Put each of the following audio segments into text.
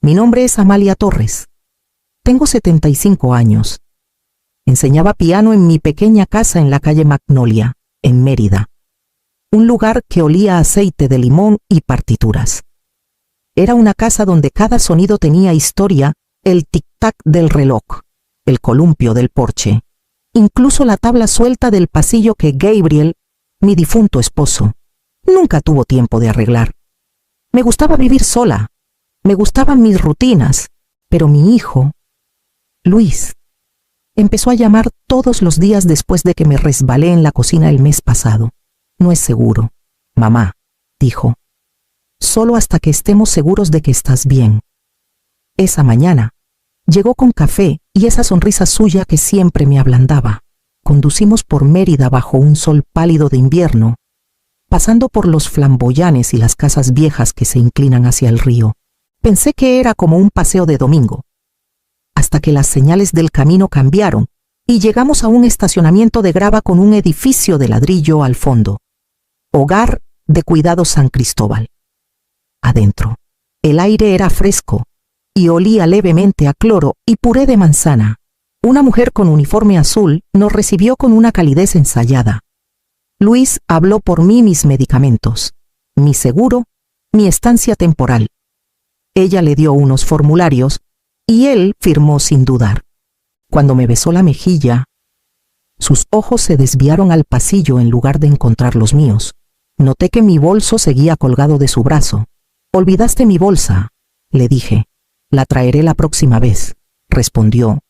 Mi nombre es Amalia Torres. Tengo 75 años. Enseñaba piano en mi pequeña casa en la calle Magnolia, en Mérida. Un lugar que olía a aceite de limón y partituras. Era una casa donde cada sonido tenía historia, el tic-tac del reloj, el columpio del porche, incluso la tabla suelta del pasillo que Gabriel, mi difunto esposo, nunca tuvo tiempo de arreglar. Me gustaba vivir sola, me gustaban mis rutinas, pero mi hijo, Luis, empezó a llamar todos los días después de que me resbalé en la cocina el mes pasado. No es seguro, mamá, dijo. Solo hasta que estemos seguros de que estás bien. Esa mañana, llegó con café y esa sonrisa suya que siempre me ablandaba. Conducimos por Mérida bajo un sol pálido de invierno, pasando por los flamboyanes y las casas viejas que se inclinan hacia el río. Pensé que era como un paseo de domingo, hasta que las señales del camino cambiaron y llegamos a un estacionamiento de grava con un edificio de ladrillo al fondo. Hogar de Cuidados San Cristóbal. Adentro, el aire era fresco y olía levemente a cloro y puré de manzana. Una mujer con uniforme azul nos recibió con una calidez ensayada. Luis habló por mí mis medicamentos, mi seguro, mi estancia temporal. Ella le dio unos formularios y él firmó sin dudar. Cuando me besó la mejilla, sus ojos se desviaron al pasillo en lugar de encontrar los míos. Noté que mi bolso seguía colgado de su brazo. «Olvidaste mi bolsa», le dije. «La traeré la próxima vez», respondió.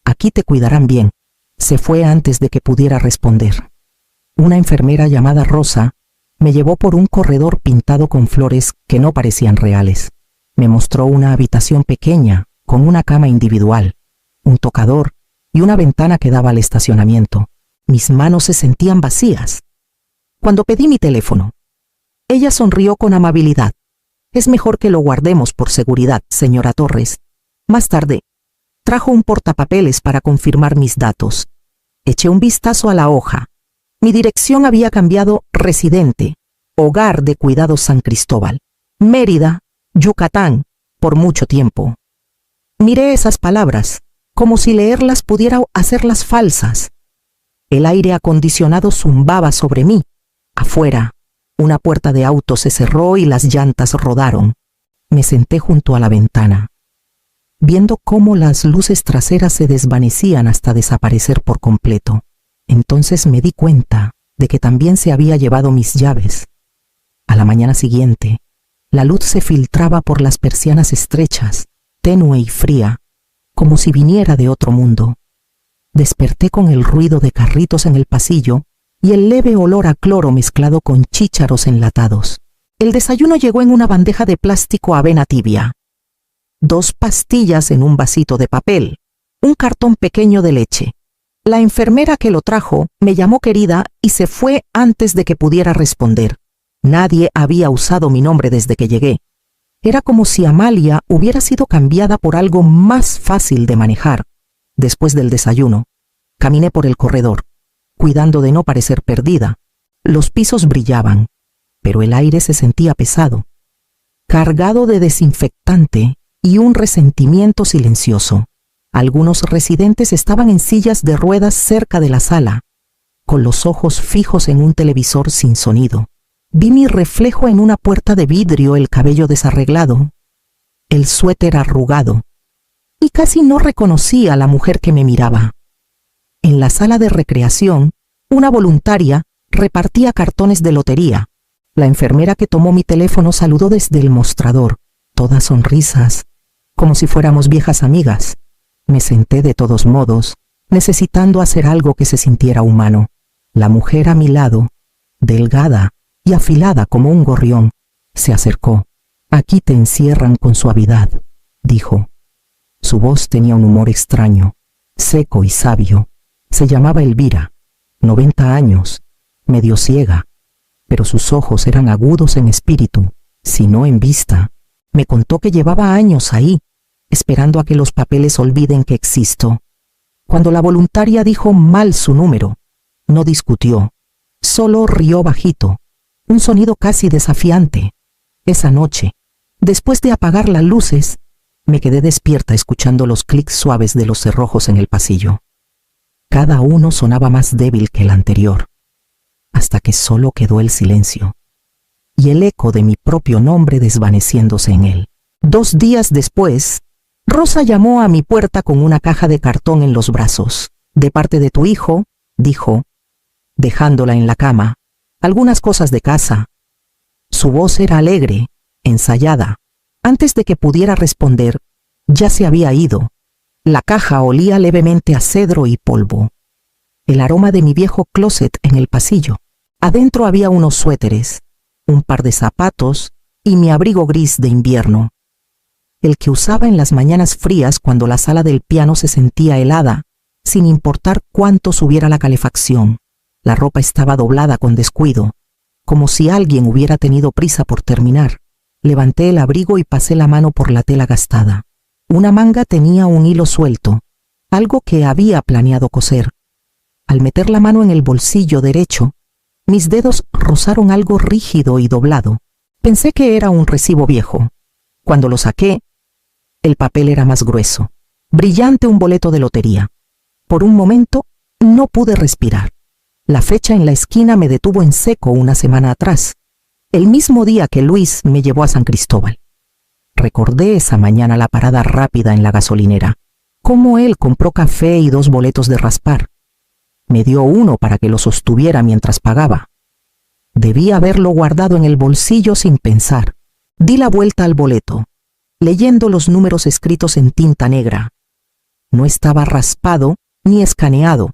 «Aquí te cuidarán bien». Se fue antes de que pudiera responder. Una enfermera llamada Rosa me llevó por un corredor pintado con flores que no parecían reales. Me mostró una habitación pequeña, con una cama individual, un tocador y una ventana que daba al estacionamiento. Mis manos se sentían vacías. Cuando pedí mi teléfono, ella sonrió con amabilidad. «Es mejor que lo guardemos por seguridad, señora Torres». Más tarde, trajo un portapapeles para confirmar mis datos. Eché un vistazo a la hoja. Mi dirección había cambiado: residente, Hogar de Cuidados San Cristóbal, Mérida, Yucatán, por mucho tiempo. Miré esas palabras, como si leerlas pudiera hacerlas falsas. El aire acondicionado zumbaba sobre mí. Afuera, una puerta de auto se cerró y las llantas rodaron. Me senté junto a la ventana, viendo cómo las luces traseras se desvanecían hasta desaparecer por completo. Entonces me di cuenta de que también se había llevado mis llaves. A la mañana siguiente, la luz se filtraba por las persianas estrechas, tenue y fría, como si viniera de otro mundo. Desperté con el ruido de carritos en el pasillo y el leve olor a cloro mezclado con chícharos enlatados. El desayuno llegó en una bandeja de plástico avena tibia, 2 pastillas en un vasito de papel, un cartón pequeño de leche. La enfermera que lo trajo me llamó querida y se fue antes de que pudiera responder. Nadie había usado mi nombre desde que llegué. Era como si Amalia hubiera sido cambiada por algo más fácil de manejar. Después del desayuno, caminé por el corredor, cuidando de no parecer perdida. Los pisos brillaban, pero el aire se sentía pesado, cargado de desinfectante y un resentimiento silencioso. Algunos residentes estaban en sillas de ruedas cerca de la sala, con los ojos fijos en un televisor sin sonido. Vi mi reflejo en una puerta de vidrio, el cabello desarreglado, el suéter arrugado, y casi no reconocí a la mujer que me miraba. En la sala de recreación, una voluntaria repartía cartones de lotería. La enfermera que tomó mi teléfono saludó desde el mostrador, todas sonrisas, como si fuéramos viejas amigas. Me senté de todos modos, necesitando hacer algo que se sintiera humano. La mujer a mi lado, delgada y afilada como un gorrión, se acercó. «Aquí te encierran con suavidad», dijo. Su voz tenía un humor extraño, seco y sabio. Se llamaba Elvira, 90 años, medio ciega, pero sus ojos eran agudos en espíritu, si no en vista. Me contó que llevaba años ahí, esperando a que los papeles olviden que existo. Cuando la voluntaria dijo mal su número, no discutió, solo rió bajito, un sonido casi desafiante. Esa noche, después de apagar las luces, Me quedé despierta escuchando los clics suaves de los cerrojos en el pasillo. Cada uno sonaba más débil que el anterior, hasta que solo quedó el silencio y el eco de mi propio nombre desvaneciéndose en él. 2 días después, Rosa llamó a mi puerta con una caja de cartón en los brazos. «De parte de tu hijo», dijo, dejándola en la cama, «algunas cosas de casa». Su voz era alegre, ensayada. Antes de que pudiera responder, ya se había ido. La caja olía levemente a cedro y polvo. El aroma de mi viejo closet en el pasillo. Adentro había unos suéteres, un par de zapatos y mi abrigo gris de invierno, el que usaba en las mañanas frías cuando la sala del piano se sentía helada, sin importar cuánto subiera la calefacción. La ropa estaba doblada con descuido, como si alguien hubiera tenido prisa por terminar. Levanté el abrigo y pasé la mano por la tela gastada. Una manga tenía un hilo suelto, algo que había planeado coser. Al meter la mano en el bolsillo derecho, mis dedos rozaron algo rígido y doblado. Pensé que era un recibo viejo. Cuando lo saqué, el papel era más grueso, brillante, un boleto de lotería. Por un momento, no pude respirar. La fecha en la esquina me detuvo en seco una semana atrás, el mismo día que Luis me llevó a San Cristóbal. Recordé esa mañana la parada rápida en la gasolinera, cómo él compró café y 2 boletos de raspar. Me dio uno para que lo sostuviera mientras pagaba. Debí haberlo guardado en el bolsillo sin pensar. Di la vuelta al boleto, leyendo los números escritos en tinta negra. No estaba raspado ni escaneado,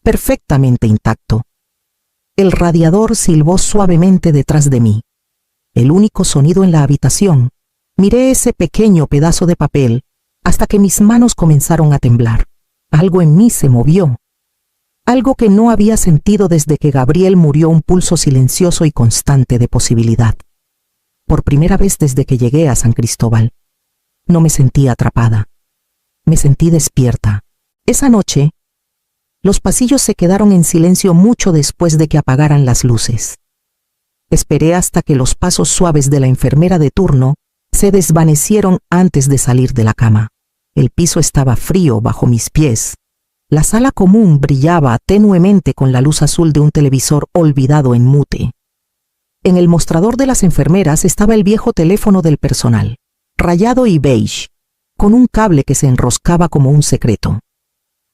perfectamente intacto. El radiador silbó suavemente detrás de mí. El único sonido en la habitación. Miré ese pequeño pedazo de papel hasta que mis manos comenzaron a temblar. Algo en mí se movió. Algo que no había sentido desde que Gabriel murió, un pulso silencioso y constante de posibilidad. Por primera vez desde que llegué a San Cristóbal, no me sentí atrapada. Me sentí despierta. Esa noche, los pasillos se quedaron en silencio mucho después de que apagaran las luces. Esperé hasta que los pasos suaves de la enfermera de turno se desvanecieron antes de salir de la cama. El piso estaba frío bajo mis pies. La sala común brillaba tenuemente con la luz azul de un televisor olvidado en mute. En el mostrador de las enfermeras estaba el viejo teléfono del personal, rayado y beige, con un cable que se enroscaba como un secreto.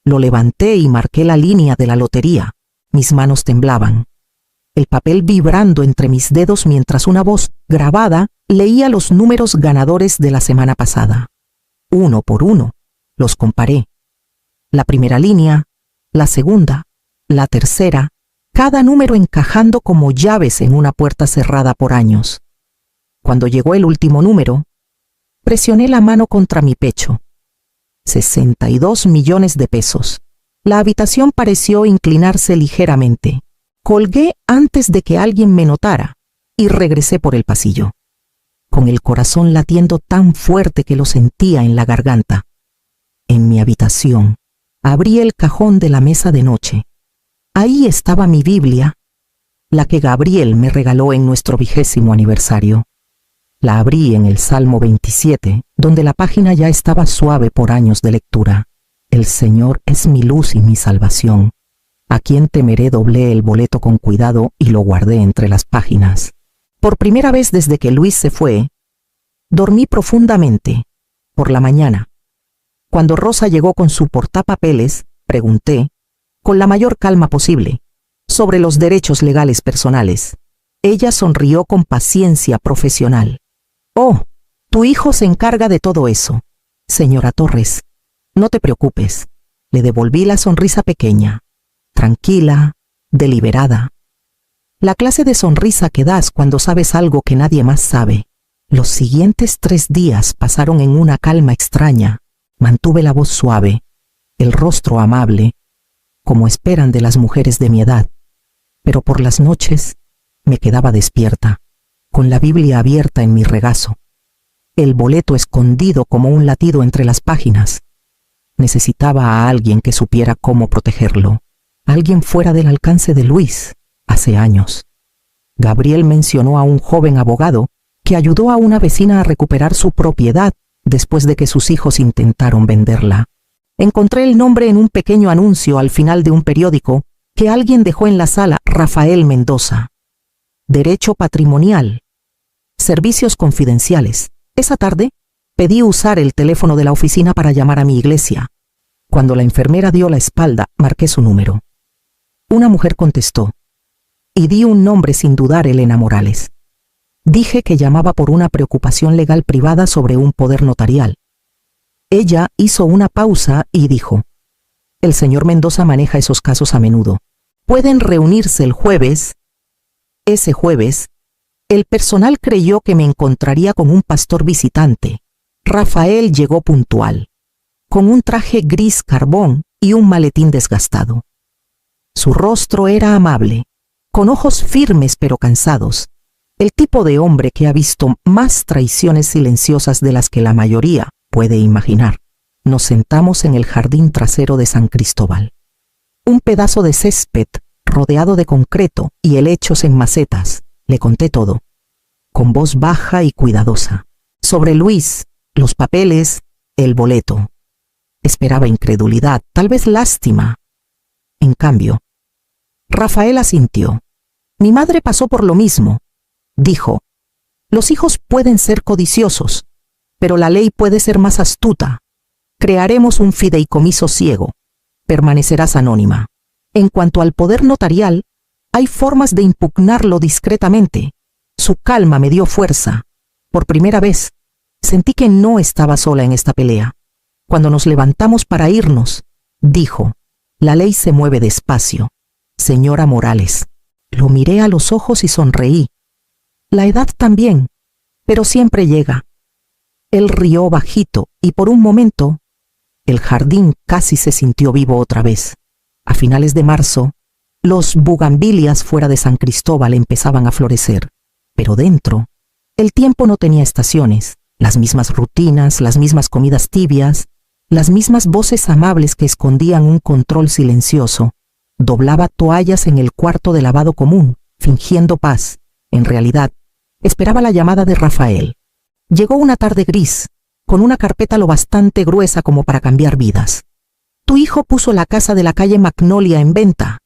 Lo levanté y marqué la línea de la lotería. Mis manos temblaban, el papel vibrando entre mis dedos mientras una voz grabada leía los números ganadores de la semana pasada. Uno por uno, los comparé. La primera línea, la segunda, la tercera, cada número encajando como llaves en una puerta cerrada por años. Cuando llegó el último número, presioné la mano contra mi pecho. 62 millones de pesos. La habitación pareció inclinarse ligeramente. Colgué antes de que alguien me notara y regresé por el pasillo, con el corazón latiendo tan fuerte que lo sentía en la garganta. En mi habitación, abrí el cajón de la mesa de noche. Ahí estaba mi Biblia, la que Gabriel me regaló en nuestro 20º aniversario. La abrí en el Salmo 27, donde la página ya estaba suave por años de lectura. El Señor es mi luz y mi salvación. ¿A quién temeré? Doblé el boleto con cuidado y lo guardé entre las páginas. Por primera vez desde que Luis se fue, dormí profundamente. Por la mañana, cuando Rosa llegó con su portapapeles, pregunté, con la mayor calma posible, sobre los derechos legales personales. Ella sonrió con paciencia profesional. «Oh, tu hijo se encarga de todo eso, señora Torres. No te preocupes». Le devolví la sonrisa pequeña, tranquila, deliberada. La clase de sonrisa que das cuando sabes algo que nadie más sabe. Los siguientes 3 días pasaron en una calma extraña. Mantuve la voz suave, el rostro amable, como esperan de las mujeres de mi edad. Pero por las noches me quedaba despierta, con la Biblia abierta en mi regazo, el boleto escondido como un latido entre las páginas. Necesitaba a alguien que supiera cómo protegerlo, alguien fuera del alcance de Luis. Hace años, Gabriel mencionó a un joven abogado que ayudó a una vecina a recuperar su propiedad después de que sus hijos intentaron venderla. Encontré el nombre en un pequeño anuncio al final de un periódico que alguien dejó en la sala: Rafael Mendoza. Derecho patrimonial. Servicios confidenciales. Esa tarde, pedí usar el teléfono de la oficina para llamar a mi iglesia. Cuando la enfermera dio la espalda, marqué su número. Una mujer contestó, y di un nombre sin dudar: Elena Morales. Dije que llamaba por una preocupación legal privada sobre un poder notarial. Ella hizo una pausa y dijo: el señor Mendoza maneja esos casos a menudo. Pueden reunirse el jueves. Ese jueves, el personal creyó que me encontraría con un pastor visitante. Rafael llegó puntual, con un traje gris carbón y un maletín desgastado. Su rostro era amable, con ojos firmes pero cansados, el tipo de hombre que ha visto más traiciones silenciosas de las que la mayoría puede imaginar. Nos sentamos en el jardín trasero de San Cristóbal. Un pedazo de césped rodeado de concreto y helechos en macetas. Le conté todo, con voz baja y cuidadosa. Sobre Luis, los papeles, el boleto. Esperaba incredulidad, tal vez lástima. En cambio, Rafael asintió. Mi madre pasó por lo mismo. Dijo: los hijos pueden ser codiciosos, pero la ley puede ser más astuta. Crearemos un fideicomiso ciego. Permanecerás anónima. En cuanto al poder notarial, hay formas de impugnarlo discretamente. Su calma me dio fuerza. Por primera vez, sentí que no estaba sola en esta pelea. Cuando nos levantamos para irnos, dijo: la ley se mueve despacio, señora Morales. Lo miré a los ojos y sonreí. La edad también, pero siempre llega. Él rió bajito y por un momento, el jardín casi se sintió vivo otra vez. A finales de marzo, los bugambilias fuera de San Cristóbal empezaban a florecer, pero dentro, el tiempo no tenía estaciones, las mismas rutinas, las mismas comidas tibias, las mismas voces amables que escondían un control silencioso. Doblaba toallas en el cuarto de lavado común, fingiendo paz. En realidad, esperaba la llamada de Rafael. Llegó una tarde gris, con una carpeta lo bastante gruesa como para cambiar vidas. Tu hijo puso la casa de la calle Magnolia en venta,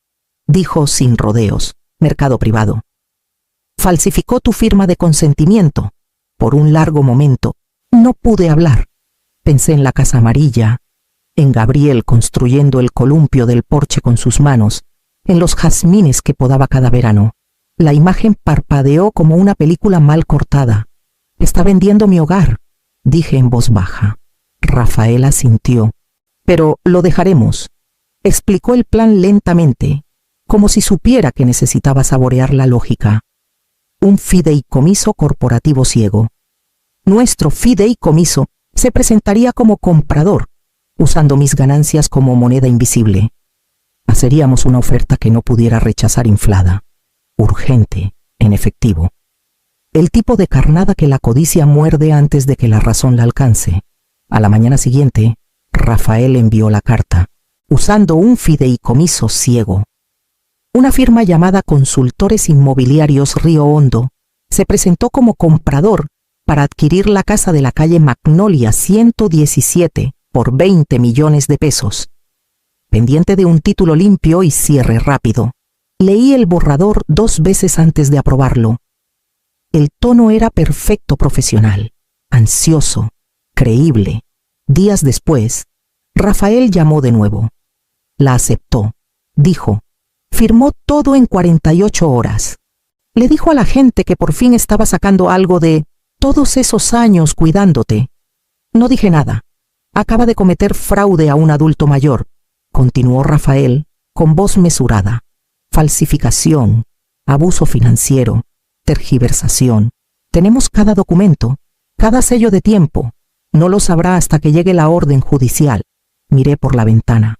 dijo sin rodeos. Mercado privado. Falsificó tu firma de consentimiento. Por un largo momento, no pude hablar. Pensé en la casa amarilla, en Gabriel construyendo el columpio del porche con sus manos, en los jazmines que podaba cada verano. La imagen parpadeó como una película mal cortada. Está vendiendo mi hogar, dije en voz baja. Rafael asintió. Pero lo dejaremos. Explicó el plan lentamente, como si supiera que necesitaba saborear la lógica. Un fideicomiso corporativo ciego. Nuestro fideicomiso se presentaría como comprador, usando mis ganancias como moneda invisible. Haceríamos una oferta que no pudiera rechazar inflada, urgente, en efectivo. El tipo de carnada que la codicia muerde antes de que la razón la alcance. A la mañana siguiente, Rafael envió la carta, usando un fideicomiso ciego. Una firma llamada Consultores Inmobiliarios Río Hondo se presentó como comprador para adquirir la casa de la calle Magnolia 117 por 20 millones de pesos. Pendiente de un título limpio y cierre rápido. Leí el borrador 2 veces antes de aprobarlo. El tono era perfecto profesional, ansioso, creíble. Días después, Rafael llamó de nuevo. La aceptó. Dijo, firmó todo en 48 horas. Le dijo a la gente que por fin estaba sacando algo de todos esos años cuidándote. No dije nada. Acaba de cometer fraude a un adulto mayor, continuó Rafael con voz mesurada. Falsificación, abuso financiero, tergiversación. Tenemos cada documento, cada sello de tiempo. No lo sabrá hasta que llegue la orden judicial. Miré por la ventana.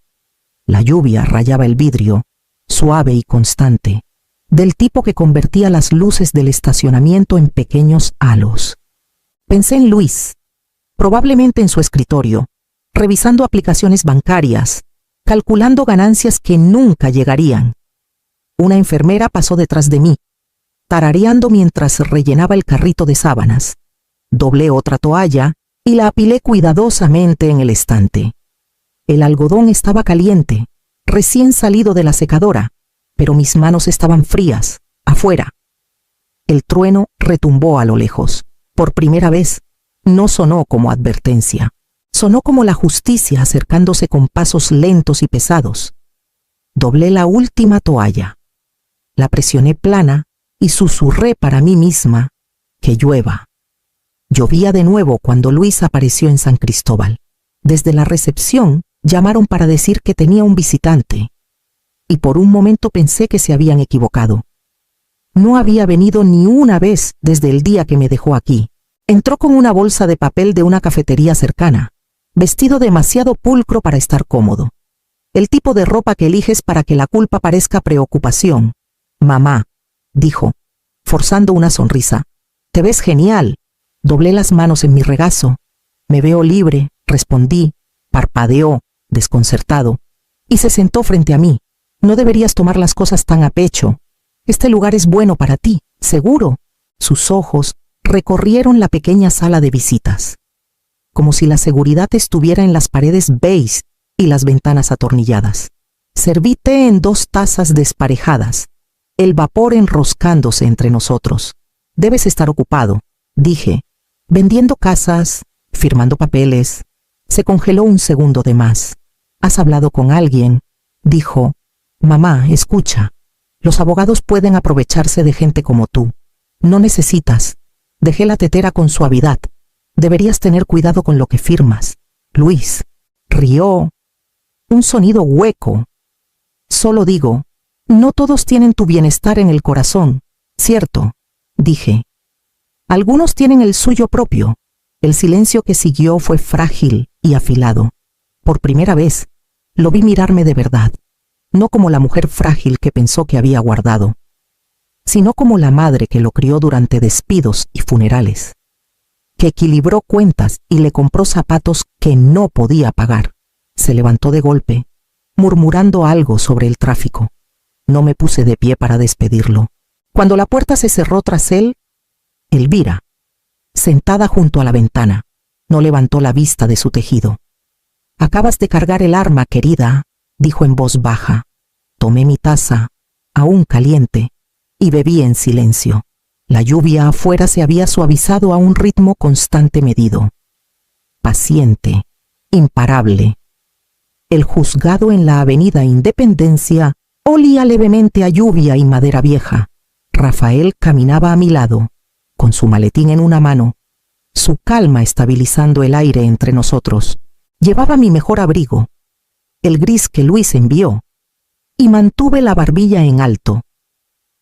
La lluvia rayaba el vidrio, suave y constante, del tipo que convertía las luces del estacionamiento en pequeños halos. Pensé en Luis, probablemente en su escritorio, revisando aplicaciones bancarias, calculando ganancias que nunca llegarían. Una enfermera pasó detrás de mí, tarareando mientras rellenaba el carrito de sábanas. Doblé otra toalla y la apilé cuidadosamente en el estante. El algodón estaba caliente, recién salido de la secadora, pero mis manos estaban frías, afuera. El trueno retumbó a lo lejos. Por primera vez, no sonó como advertencia. Sonó como la justicia acercándose con pasos lentos y pesados. Doblé la última toalla. La presioné plana y susurré para mí misma: que llueva. Llovía de nuevo cuando Luis apareció en San Cristóbal. Desde la recepción llamaron para decir que tenía un visitante, y por un momento pensé que se habían equivocado. No había venido ni una vez desde el día que me dejó aquí. Entró con una bolsa de papel de una cafetería cercana, vestido demasiado pulcro para estar cómodo. El tipo de ropa que eliges para que la culpa parezca preocupación. «Mamá», dijo, forzando una sonrisa, «te ves genial». Doblé las manos en mi regazo. «Me veo libre», respondí. Parpadeó, desconcertado, y se sentó frente a mí. «No deberías tomar las cosas tan a pecho. Este lugar es bueno para ti, seguro». Sus ojos recorrieron la pequeña sala de visitas, como si la seguridad estuviera en las paredes beige y las ventanas atornilladas. Serví té en 2 tazas desparejadas, el vapor enroscándose entre nosotros. «Debes estar ocupado», dije, «vendiendo casas, firmando papeles». Se congeló un segundo de más. «¿Has hablado con alguien?», dijo. «Mamá, escucha. Los abogados pueden aprovecharse de gente como tú. No necesitas». Dejé la tetera con suavidad. «Deberías tener cuidado con lo que firmas». Luis rió. Un sonido hueco. «Solo digo, no todos tienen tu bienestar en el corazón, ¿cierto?», dije. «Algunos tienen el suyo propio». El silencio que siguió fue frágil y afilado. Por primera vez, lo vi mirarme de verdad, no como la mujer frágil que pensó que había guardado, sino como la madre que lo crió durante despidos y funerales, que equilibró cuentas y le compró zapatos que no podía pagar. Se levantó de golpe, murmurando algo sobre el tráfico. No me puse de pie para despedirlo. Cuando la puerta se cerró tras él, Elvira, sentada junto a la ventana, no levantó la vista de su tejido. «Acabas de cargar el arma, querida», dijo en voz baja. Tomé mi taza, aún caliente, y bebí en silencio. La lluvia afuera se había suavizado a un ritmo constante medido. Paciente, imparable. El juzgado en la avenida Independencia olía levemente a lluvia y madera vieja. Rafael caminaba a mi lado, con su maletín en una mano, su calma estabilizando el aire entre nosotros. Llevaba mi mejor abrigo, el gris que Luis envió, y mantuve la barbilla en alto.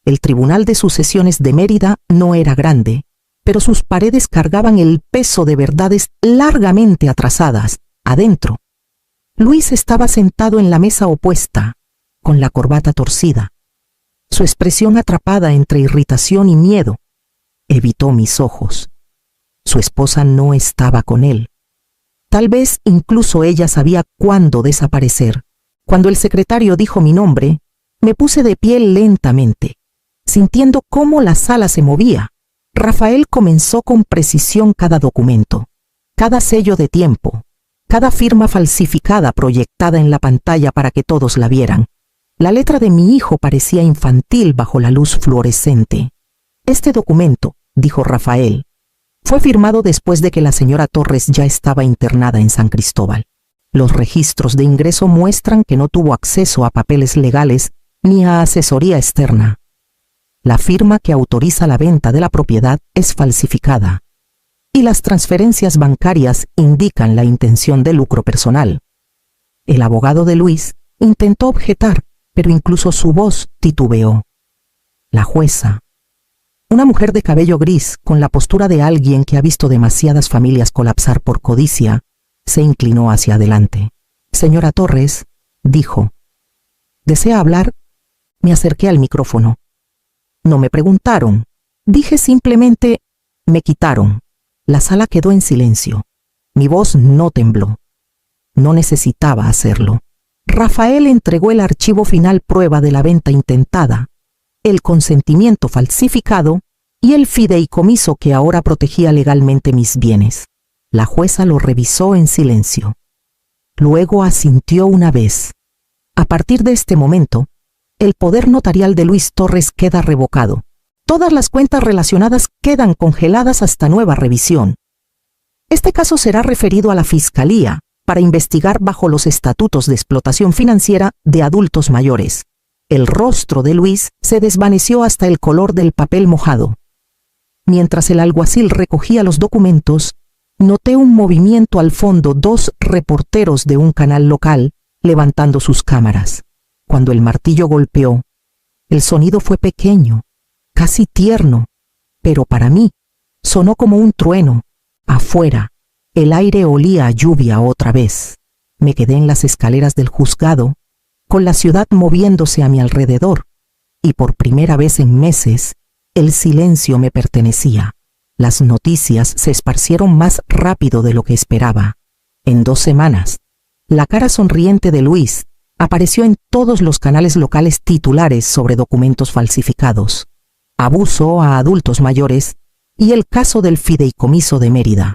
El Tribunal de Sucesiones de Mérida no era grande, pero sus paredes cargaban el peso de verdades largamente atrasadas. Adentro, Luis estaba sentado en la mesa opuesta, con la corbata torcida. Su expresión atrapada entre irritación y miedo evitó mis ojos. Su esposa no estaba con él. Tal vez incluso ella sabía cuándo desaparecer. Cuando el secretario dijo mi nombre, me puse de pie lentamente, sintiendo cómo la sala se movía. Rafael comenzó con precisión cada documento, cada sello de tiempo, cada firma falsificada proyectada en la pantalla para que todos la vieran. La letra de mi hijo parecía infantil bajo la luz fluorescente. «Este documento», dijo Rafael, «fue firmado después de que la señora Torres ya estaba internada en San Cristóbal. Los registros de ingreso muestran que no tuvo acceso a papeles legales ni a asesoría externa. La firma que autoriza la venta de la propiedad es falsificada, y las transferencias bancarias indican la intención de lucro personal». El abogado de Luis intentó objetar, pero incluso su voz titubeó. La jueza, una mujer de cabello gris, con la postura de alguien que ha visto demasiadas familias colapsar por codicia, se inclinó hacia adelante. «Señora Torres», dijo. «¿Desea hablar?». Me acerqué al micrófono. No me preguntaron. Dije simplemente, «me quitaron». La sala quedó en silencio. Mi voz no tembló. No necesitaba hacerlo. Rafael entregó el archivo final, prueba de la venta intentada, el consentimiento falsificado y el fideicomiso que ahora protegía legalmente mis bienes. La jueza lo revisó en silencio. Luego asintió una vez. A partir de este momento, el poder notarial de Luis Torres queda revocado. Todas las cuentas relacionadas quedan congeladas hasta nueva revisión. Este caso será referido a la Fiscalía para investigar bajo los estatutos de explotación financiera de adultos mayores. El rostro de Luis se desvaneció hasta el color del papel mojado. Mientras el alguacil recogía los documentos, noté un movimiento al fondo, 2 reporteros de un canal local levantando sus cámaras. Cuando el martillo golpeó, el sonido fue pequeño, casi tierno, pero para mí sonó como un trueno. Afuera, el aire olía a lluvia otra vez. Me quedé en las escaleras del juzgado, con la ciudad moviéndose a mi alrededor, y por primera vez en meses, el silencio me pertenecía. Las noticias se esparcieron más rápido de lo que esperaba. En 2 semanas, la cara sonriente de Luis apareció en todos los canales locales titulares sobre documentos falsificados, abuso a adultos mayores y el caso del fideicomiso de Mérida.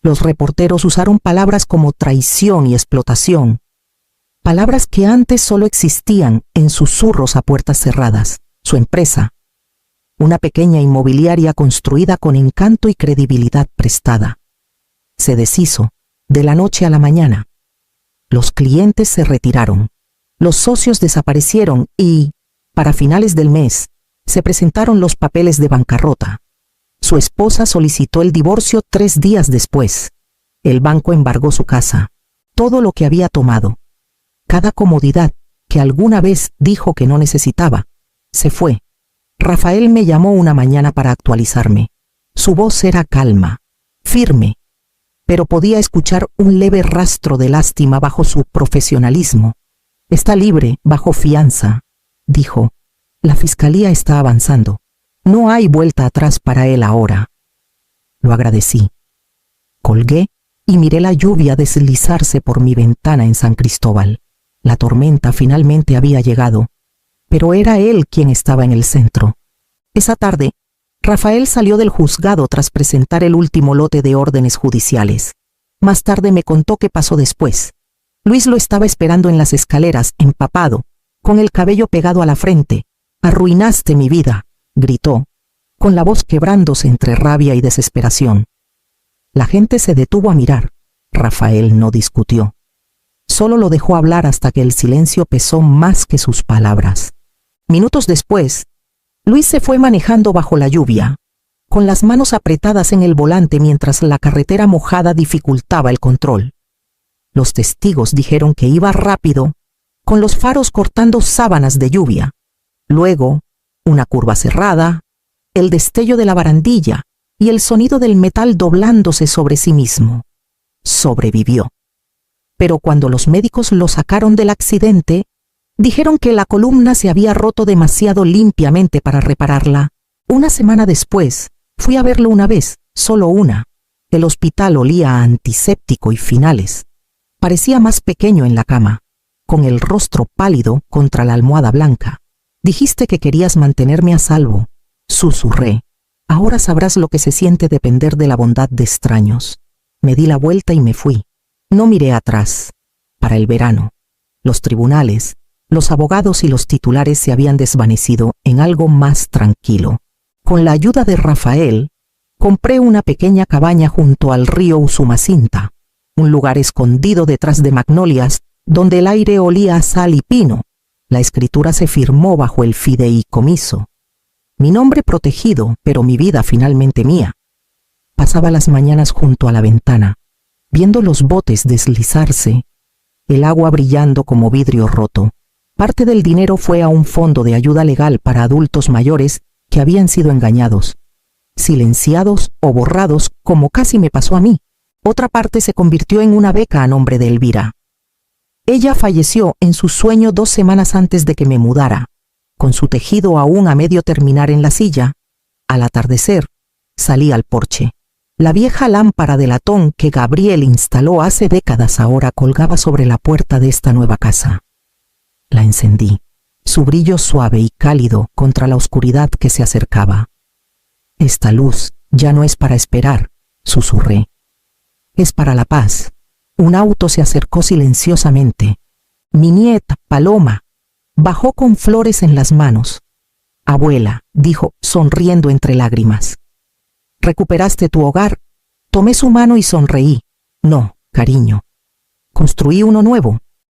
Los reporteros usaron palabras como traición y explotación, palabras que antes solo existían en susurros a puertas cerradas. Su empresa, una pequeña inmobiliaria construida con encanto y credibilidad prestada, se deshizo de la noche a la mañana. Los clientes se retiraron, los socios desaparecieron y, para finales del mes, se presentaron los papeles de bancarrota. Su esposa solicitó el divorcio 3 días después. El banco embargó su casa, todo lo que había tomado. Cada comodidad que alguna vez dijo que no necesitaba, se fue. Rafael me llamó una mañana para actualizarme. Su voz era calma, firme, pero podía escuchar un leve rastro de lástima bajo su profesionalismo. Está libre, bajo fianza, dijo. La fiscalía está avanzando. No hay vuelta atrás para él ahora. Lo agradecí. Colgué y miré la lluvia deslizarse por mi ventana en San Cristóbal. La tormenta finalmente había llegado, pero era él quien estaba en el centro. Esa tarde, Rafael salió del juzgado tras presentar el último lote de órdenes judiciales. Más tarde me contó qué pasó después. Luis lo estaba esperando en las escaleras, empapado, con el cabello pegado a la frente. «Arruinaste mi vida», gritó, con la voz quebrándose entre rabia y desesperación. La gente se detuvo a mirar. Rafael no discutió. Solo lo dejó hablar hasta que el silencio pesó más que sus palabras. Minutos después, Luis se fue manejando bajo la lluvia, con las manos apretadas en el volante mientras la carretera mojada dificultaba el control. Los testigos dijeron que iba rápido, con los faros cortando sábanas de lluvia. Luego, una curva cerrada, el destello de la barandilla y el sonido del metal doblándose sobre sí mismo. Sobrevivió. Pero cuando los médicos lo sacaron del accidente, dijeron que la columna se había roto demasiado limpiamente para repararla. Una semana después, fui a verlo una vez, solo una. El hospital olía a antiséptico y finales. Parecía más pequeño en la cama, con el rostro pálido contra la almohada blanca. Dijiste que querías mantenerme a salvo, susurré. Ahora sabrás lo que se siente depender de la bondad de extraños. Me di la vuelta y me fui. No miré atrás. Para el verano, los tribunales, los abogados y los titulares se habían desvanecido en algo más tranquilo. Con la ayuda de Rafael, compré una pequeña cabaña junto al río Usumacinta, un lugar escondido detrás de magnolias donde el aire olía a sal y pino. La escritura se firmó bajo el fideicomiso. Mi nombre protegido, pero mi vida finalmente mía. Pasaba las mañanas junto a la ventana, viendo los botes deslizarse, el agua brillando como vidrio roto. Parte del dinero fue a un fondo de ayuda legal para adultos mayores que habían sido engañados, silenciados o borrados, como casi me pasó a mí. Otra parte se convirtió en una beca a nombre de Elvira. Ella falleció en su sueño 2 semanas antes de que me mudara, con su tejido aún a medio terminar en la silla. Al atardecer, salí al porche. La vieja lámpara de latón que Gabriel instaló hace décadas ahora colgaba sobre la puerta de esta nueva casa. La encendí, su brillo suave y cálido contra la oscuridad que se acercaba. Esta luz ya no es para esperar, susurré. es para la paz. Un auto se acercó silenciosamente. Mi nieta, Paloma, bajó con flores en las manos. Abuela, dijo, sonriendo entre lágrimas. ¿Recuperaste tu hogar? Tomé su mano y sonreí. No, cariño. Construí uno nuevo.